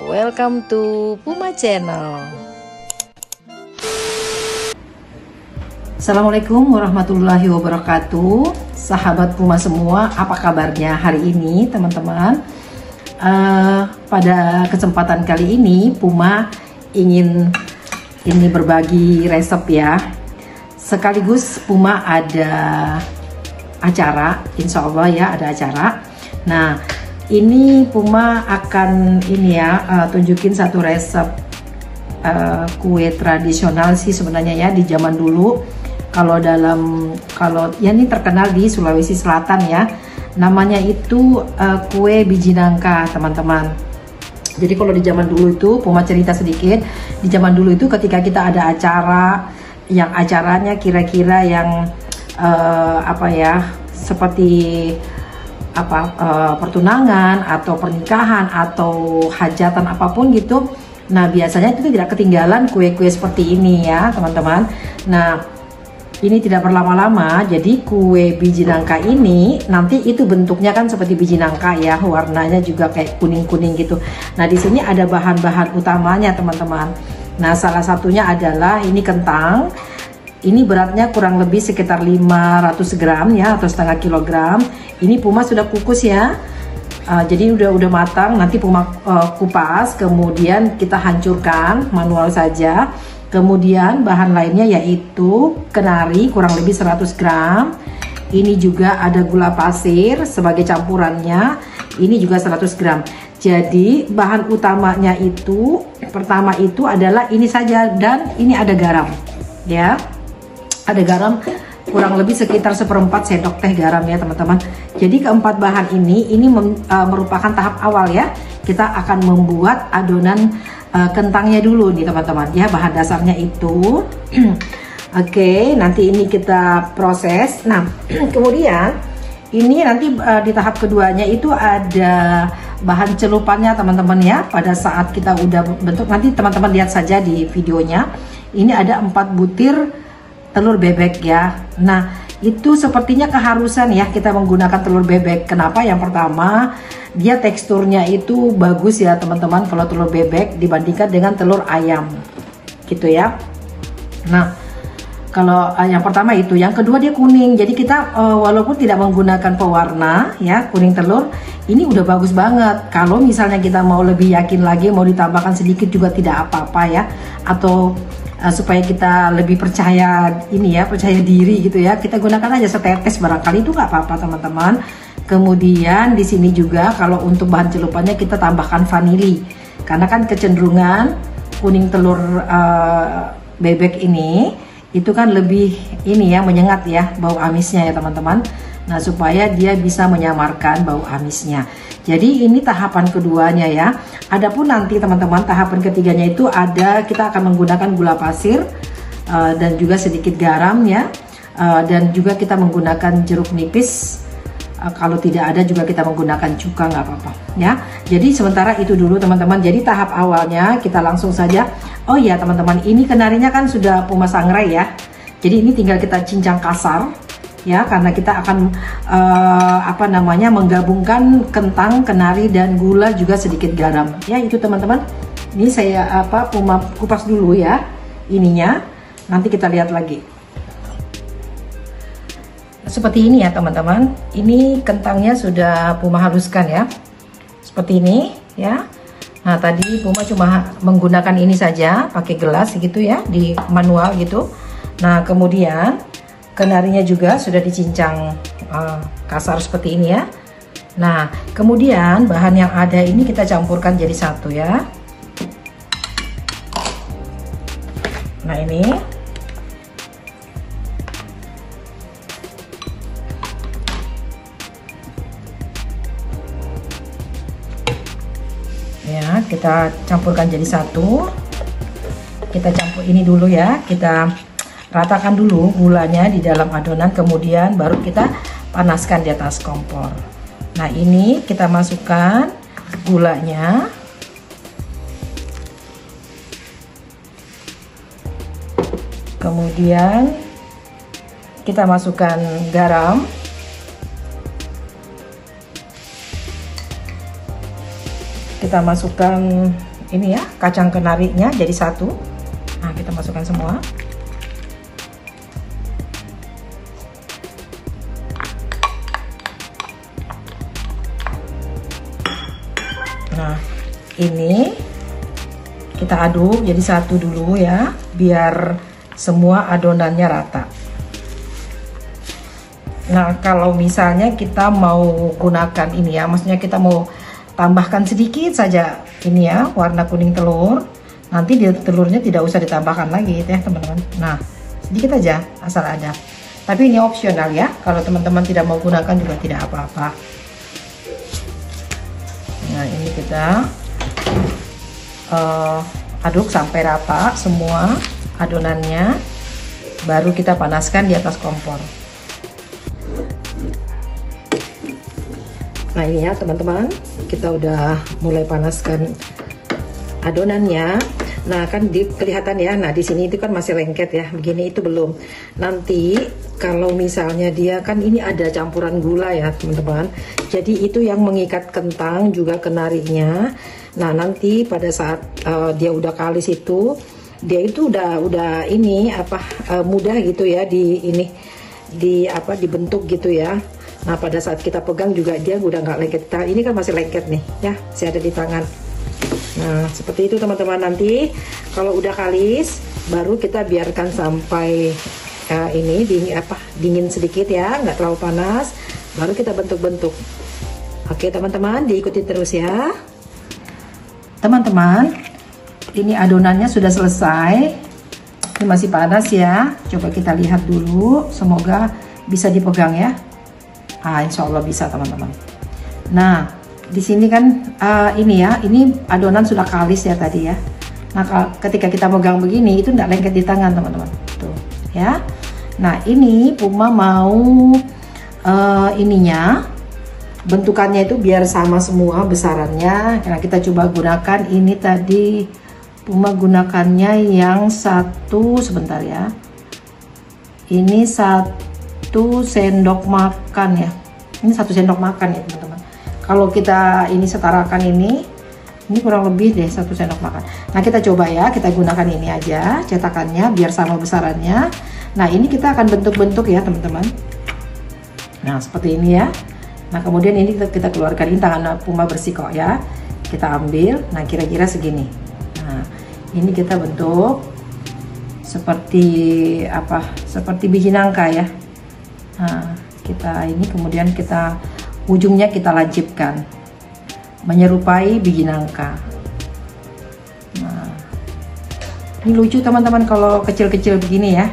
welcome to Puma Channel. Assalamualaikum warahmatullahi wabarakatuh. Sahabat Puma semua, apa kabarnya hari ini teman-teman? Pada kesempatan kali ini Puma ingin berbagi resep ya. Sekaligus Puma ada acara, insya Allah ya ada acara. Nah, ini Puma akan tunjukin satu resep kue tradisional sih sebenarnya ya di zaman dulu. Kalau ya ini terkenal di Sulawesi Selatan ya. Namanya itu kue biji nangka teman-teman. Jadi kalau di zaman dulu itu Puma cerita sedikit. Di zaman dulu itu ketika kita ada acara yang acaranya kira-kira yang seperti pertunangan atau pernikahan atau hajatan apapun gitu. Nah biasanya itu tidak ketinggalan kue-kue seperti ini ya teman-teman. Nah ini tidak berlama-lama, jadi kue biji nangka ini nanti itu bentuknya kan seperti biji nangka ya, warnanya juga kayak kuning-kuning gitu. Nah di sini ada bahan-bahan utamanya teman-teman. Nah salah satunya adalah ini kentang. Ini beratnya kurang lebih sekitar 500 gram ya, atau setengah kilogram. Ini Puma sudah kukus ya. Jadi udah matang. Nanti Puma kupas, kemudian kita hancurkan manual saja. Kemudian bahan lainnya yaitu kenari kurang lebih 100 gram. Ini juga ada gula pasir sebagai campurannya. Ini juga 100 gram. Jadi bahan utamanya itu pertama itu adalah ini saja, dan ini ada garam ya. Ada garam kurang lebih sekitar 1/4 sendok teh garam ya teman-teman. Jadi keempat bahan ini merupakan tahap awal ya. Kita akan membuat adonan kentangnya dulu nih teman-teman ya, bahan dasarnya itu. Oke, nanti ini kita proses. Nah kemudian ini nanti di tahap keduanya itu ada bahan celupannya teman-teman ya. Pada saat kita udah bentuk, nanti teman-teman lihat saja di videonya. Ini ada 4 butir telur bebek ya. Nah itu sepertinya keharusan ya kita menggunakan telur bebek. Kenapa? Yang pertama dia teksturnya itu bagus ya teman-teman kalau telur bebek dibandingkan dengan telur ayam gitu ya. Nah kalau yang pertama itu, yang kedua dia kuning. Jadi kita walaupun tidak menggunakan pewarna ya, kuning telur ini udah bagus banget. Kalau misalnya kita mau lebih yakin lagi, mau ditambahkan sedikit juga tidak apa-apa ya. Atau supaya kita lebih percaya percaya diri gitu ya, kita gunakan aja setetes barangkali, itu nggak apa-apa teman-teman. Kemudian di sini juga kalau untuk bahan celupannya kita tambahkan vanili, karena kan kecenderungan kuning telur bebek ini itu kan lebih menyengat ya bau amisnya ya teman-teman. Nah supaya dia bisa menyamarkan bau amisnya. Jadi ini tahapan keduanya ya. Adapun nanti teman-teman tahapan ketiganya itu kita akan menggunakan gula pasir dan juga sedikit garam ya. Dan juga kita menggunakan jeruk nipis. Kalau tidak ada juga kita menggunakan cuka, nggak apa-apa ya. Jadi sementara itu dulu teman-teman. Jadi tahap awalnya kita langsung saja. Oh iya teman-teman, ini kenarinya kan sudah Puma sangrai ya. Jadi ini tinggal kita cincang kasar ya, karena kita akan menggabungkan kentang, kenari dan gula juga sedikit garam ya. Itu teman-teman. Ini saya Puma kupas dulu ya ininya. Nanti kita lihat lagi. Seperti ini ya teman-teman. Ini kentangnya sudah Puma haluskan ya. Seperti ini ya. Nah tadi Puma cuma menggunakan ini saja pakai gelas gitu ya, di manual gitu. Nah kemudian kenarinya juga sudah dicincang kasar seperti ini ya. Nah kemudian bahan yang ada ini kita campurkan jadi satu ya. Nah ini ya, kita campurkan jadi satu. Kita campur ini dulu ya, kita ratakan dulu gulanya di dalam adonan, kemudian baru kita panaskan di atas kompor. Nah ini kita masukkan gulanya, kemudian kita masukkan garam, kita masukkan ini ya, kacang kenarinya jadi satu. Nah, kita masukkan semua. Nah, ini kita aduk jadi satu dulu ya, biar semua adonannya rata. Nah, kalau misalnya kita mau gunakan ini ya, maksudnya kita mau tambahkan sedikit saja ini ya, warna kuning telur. Nanti telurnya tidak usah ditambahkan lagi ya teman-teman. Nah, sedikit aja asal ada. Tapi ini opsional ya, kalau teman-teman tidak mau gunakan juga tidak apa-apa. Nah, ini kita aduk sampai rata semua adonannya, baru kita panaskan di atas kompor. Nah, ini ya teman-teman, kita udah mulai panaskan adonannya. Nah, kan kelihatan ya. Nah, di sini itu kan masih lengket ya. Begini itu belum. Nanti kalau misalnya dia kan ini ada campuran gula ya, teman-teman. Jadi itu yang mengikat kentang juga kenarinya. Nah, nanti pada saat dia udah kalis itu, dia itu udah ini apa mudah gitu ya dibentuk gitu ya. Nah, pada saat kita pegang juga dia udah nggak lengket. Ini kan masih lengket nih ya, masih ada di tangan. Nah, seperti itu teman-teman. Nanti kalau udah kalis baru kita biarkan sampai dingin sedikit ya, nggak terlalu panas, baru kita bentuk-bentuk. Oke teman-teman, diikuti terus ya teman-teman. Ini adonannya sudah selesai. Ini masih panas ya, coba kita lihat dulu, semoga bisa dipegang ya. Insya Allah bisa teman-teman. Nah, di sini kan ini adonan sudah kalis ya tadi ya. Nah, ketika kita pegang begini itu tidak lengket di tangan teman-teman. Tuh ya. Nah, ini Puma mau bentukannya itu biar sama semua besarannya. Nah, kita coba gunakan ini tadi. Puma gunakannya yang satu, sebentar ya. Ini 1 sendok makan ya. Ini 1 sendok makan ya teman-teman. Kalau kita ini setarakan ini kurang lebih deh 1 sendok makan. Nah, kita coba ya, kita gunakan ini aja cetakannya biar sama besarannya. Nah, ini kita akan bentuk-bentuk ya teman-teman. Nah, seperti ini ya. Nah, kemudian ini kita keluarkan, ini tangan Puma bersih kok ya. Kita ambil, nah kira-kira segini. Nah, ini kita bentuk seperti seperti biji nangka ya. Nah, kita ini kemudian ujungnya kita lancipkan menyerupai biji nangka. Nah, ini lucu teman-teman kalau kecil-kecil begini ya.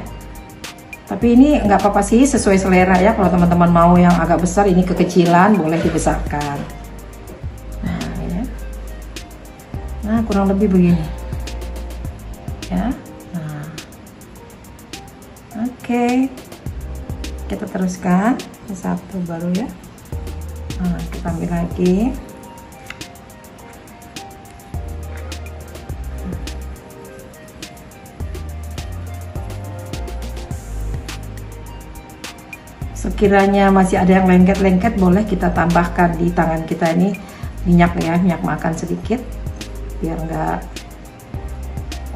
Tapi ini nggak apa-apa sih, sesuai selera ya. Kalau teman-teman mau yang agak besar, ini kekecilan boleh dibesarkan. Nah, ya. Nah, kurang lebih begini ya. Nah, oke. Kita teruskan satu baru ya. Nah, kita ambil lagi. Sekiranya masih ada yang lengket-lengket, boleh kita tambahkan di tangan kita ini minyak ya, minyak makan sedikit biar nggak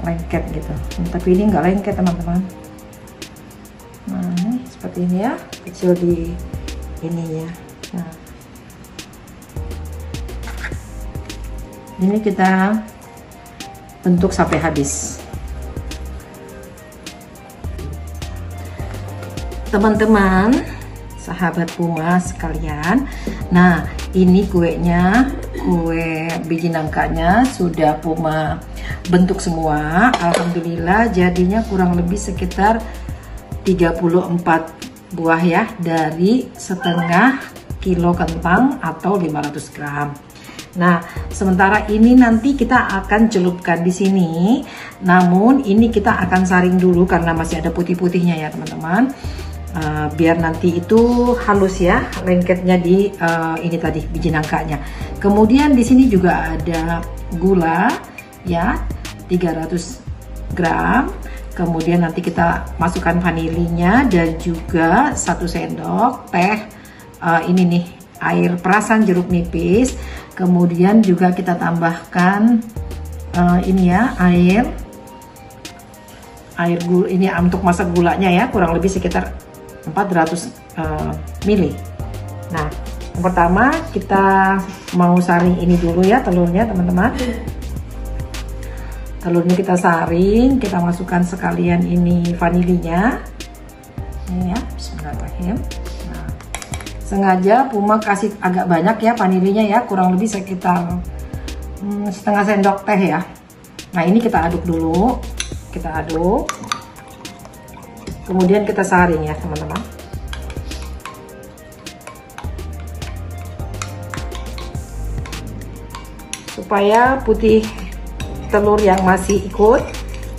lengket gitu. Tapi ini nggak lengket teman-teman. Nah, ini seperti ini ya, kecil di ininya. Nah, ini kita bentuk sampai habis. Teman-teman, sahabat Puma sekalian, nah ini kuenya, kue biji nangkanya sudah Puma bentuk semua. Alhamdulillah jadinya kurang lebih sekitar 34 buah ya, dari setengah kilo kentang atau 500 gram. Nah, sementara ini nanti kita akan celupkan di sini. Namun ini kita akan saring dulu karena masih ada putih-putihnya ya teman-teman. Biar nanti itu halus ya lengketnya di ini tadi biji nangkanya. Kemudian di sini juga ada gula ya 300 gram. Kemudian nanti kita masukkan vanilinya dan juga 1 sendok teh ini nih air perasan jeruk nipis. Kemudian juga kita tambahkan ini ya, air gula ini untuk masak gulanya ya, kurang lebih sekitar 400 ml. Nah, yang pertama kita mau saring ini dulu ya telurnya teman-teman. Telurnya kita saring, kita masukkan sekalian ini vanilinya. Ini ya, bismillahirrahmanirrahim. Nah, sengaja Puma kasih agak banyak ya vanilinya ya, kurang lebih sekitar setengah sendok teh ya. Nah, ini kita aduk dulu, kita aduk, kemudian kita saring ya teman-teman. Supaya putih telur yang masih ikut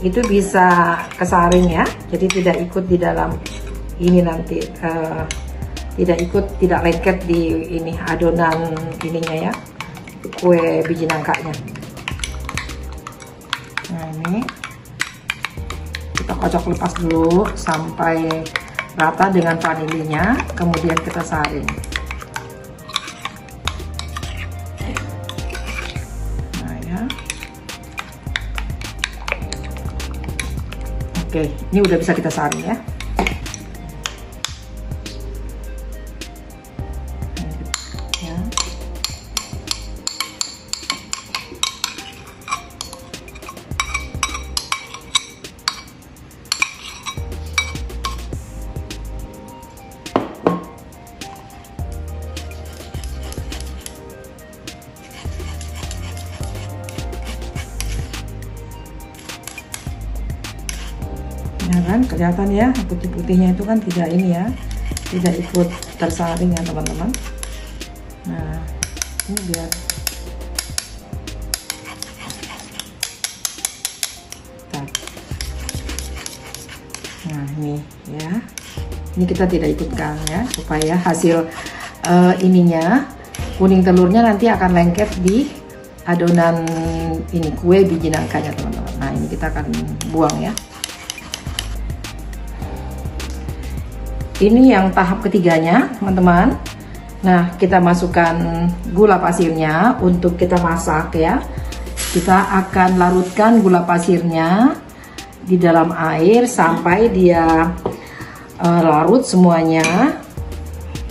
itu bisa kesaring ya, jadi tidak ikut di dalam ini nanti, tidak lengket di ini adonan ininya ya, kue biji nangkanya. Nah, ini kita kocok lepas dulu sampai rata dengan vanilinya, kemudian kita saring. Nah ya, oke, ini udah bisa kita saring ya. Ya kan, kelihatan ya putih-putihnya itu kan tidak ini ya, tidak ikut tersaring ya teman-teman. Nah, ini biar nah ini ya, ini kita tidak ikutkan ya, supaya hasil ininya kuning telurnya nanti akan lengket di adonan ini kue biji nangkanya teman-teman. Nah, ini kita akan buang ya. Ini yang tahap ketiganya teman-teman. Nah, kita masukkan gula pasirnya untuk kita masak ya. Kita akan larutkan gula pasirnya di dalam air sampai dia larut semuanya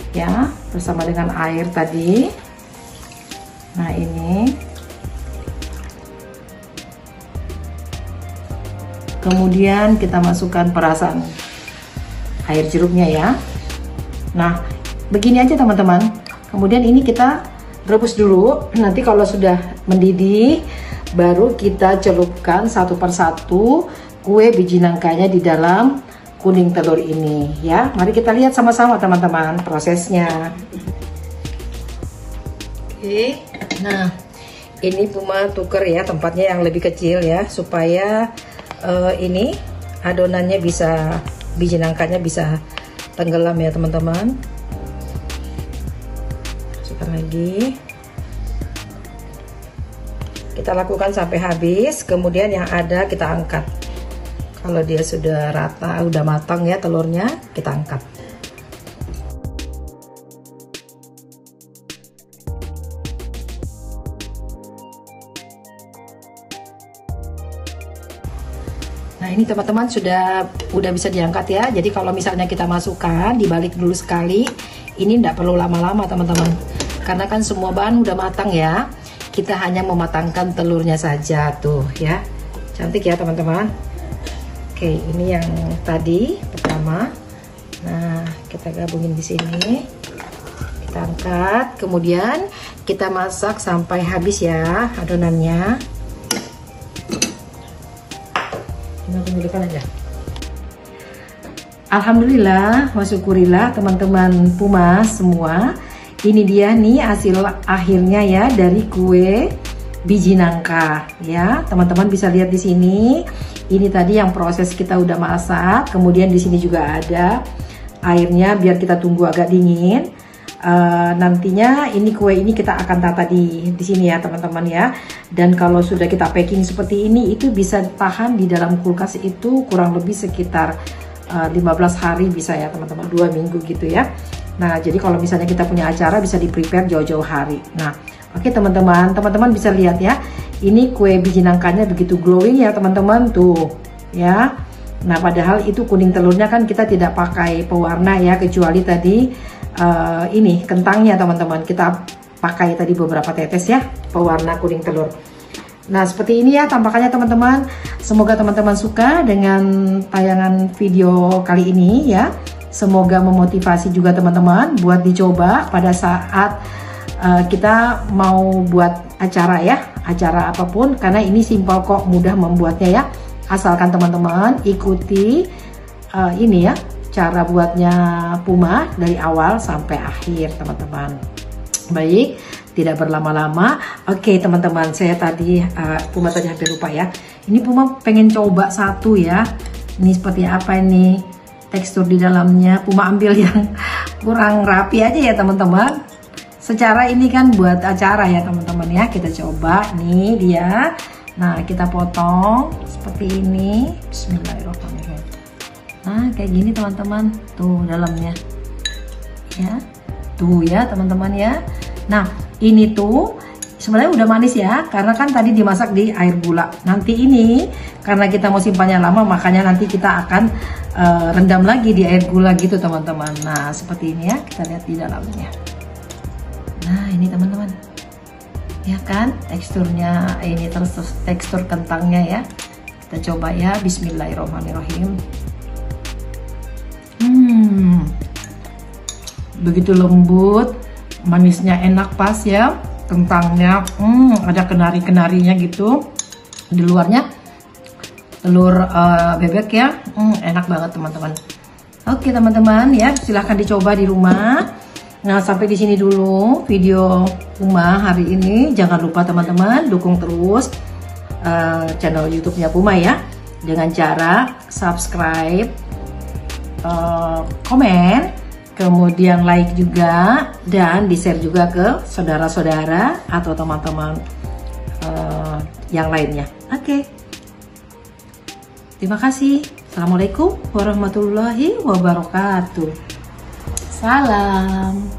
ya, bersama dengan air tadi. Nah, ini kemudian kita masukkan perasan air jeruknya ya. Nah, begini aja teman-teman. Kemudian ini kita rebus dulu. Nanti kalau sudah mendidih, baru kita celupkan satu persatu kue biji nangkanya di dalam kuning telur ini ya. Mari kita lihat sama-sama teman-teman prosesnya. Oke, nah ini Puma tuker ya tempatnya yang lebih kecil ya, supaya ini adonannya bisa, biji nangkanya bisa tenggelam ya teman-teman. Masukkan lagi, kita lakukan sampai habis, kemudian yang ada kita angkat. Kalau dia sudah rata, udah matang ya telurnya, kita angkat. Nah, ini teman-teman udah bisa diangkat ya. Jadi kalau misalnya kita masukkan, dibalik dulu sekali. Ini tidak perlu lama-lama teman-teman, karena kan semua bahan udah matang ya. Kita hanya mematangkan telurnya saja tuh ya. Cantik ya teman-teman. Oke, ini yang tadi pertama. Nah, kita gabungin di sini. Kita angkat, kemudian kita masak sampai habis ya adonannya. Aja. Alhamdulillah, wa syukurillah teman-teman Puma semua. Ini dia nih hasil akhirnya ya dari kue biji nangka ya. Teman-teman bisa lihat di sini. Ini tadi yang proses kita udah masak. Kemudian di sini juga ada airnya biar kita tunggu agak dingin. Nantinya ini kue ini kita akan tata di sini ya teman-teman ya. Dan kalau sudah kita packing seperti ini, itu bisa tahan di dalam kulkas itu kurang lebih sekitar 15 hari bisa ya teman-teman, 2 minggu gitu ya. Nah, jadi kalau misalnya kita punya acara bisa di prepare jauh-jauh hari. Nah, oke teman-teman bisa lihat ya, ini kue biji nangkanya begitu glowing ya teman-teman tuh ya. Nah padahal itu kuning telurnya kan kita tidak pakai pewarna ya, kecuali tadi ini kentangnya teman-teman, kita pakai tadi beberapa tetes ya pewarna kuning telur. Nah seperti ini ya tampakannya teman-teman. Semoga teman-teman suka dengan tayangan video kali ini ya. Semoga memotivasi juga teman-teman buat dicoba pada saat kita mau buat acara ya, acara apapun, karena ini simpel kok, mudah membuatnya ya. Asalkan teman-teman ikuti ini ya, cara buatnya Puma dari awal sampai akhir teman-teman. Baik, tidak berlama-lama. Oke teman-teman, saya tadi Puma tadi hampir lupa ya. Ini Puma pengen coba satu ya. Ini seperti apa ini tekstur di dalamnya. Puma ambil yang kurang rapi aja ya teman-teman. Secara ini kan buat acara ya teman-teman ya. Kita coba nih dia. Nah kita potong seperti ini. Bismillahirrahmanirrahim. Nah kayak gini teman-teman, tuh dalamnya ya, tuh ya teman-teman ya. Nah ini tuh sebenarnya udah manis ya, karena kan tadi dimasak di air gula. Nanti ini karena kita mau simpannya lama, makanya nanti kita akan rendam lagi di air gula gitu teman-teman. Nah seperti ini ya, kita lihat di dalamnya. Nah ini teman-teman ya kan, teksturnya ini, terus tekstur kentangnya ya. Kita coba ya, bismillahirrahmanirrahim. Begitu lembut, manisnya enak pas ya. Kentangnya ada kenari-kenarinya gitu. Di luarnya telur bebek ya, enak banget teman-teman. Oke teman-teman ya, silahkan dicoba di rumah. Nah sampai di sini dulu video Puma hari ini. Jangan lupa teman-teman dukung terus channel YouTube-nya Puma ya, dengan cara subscribe, komen, kemudian like juga, dan di share juga ke saudara-saudara atau teman-teman yang lainnya. Oke. Terima kasih. Assalamualaikum warahmatullahi wabarakatuh. Salam.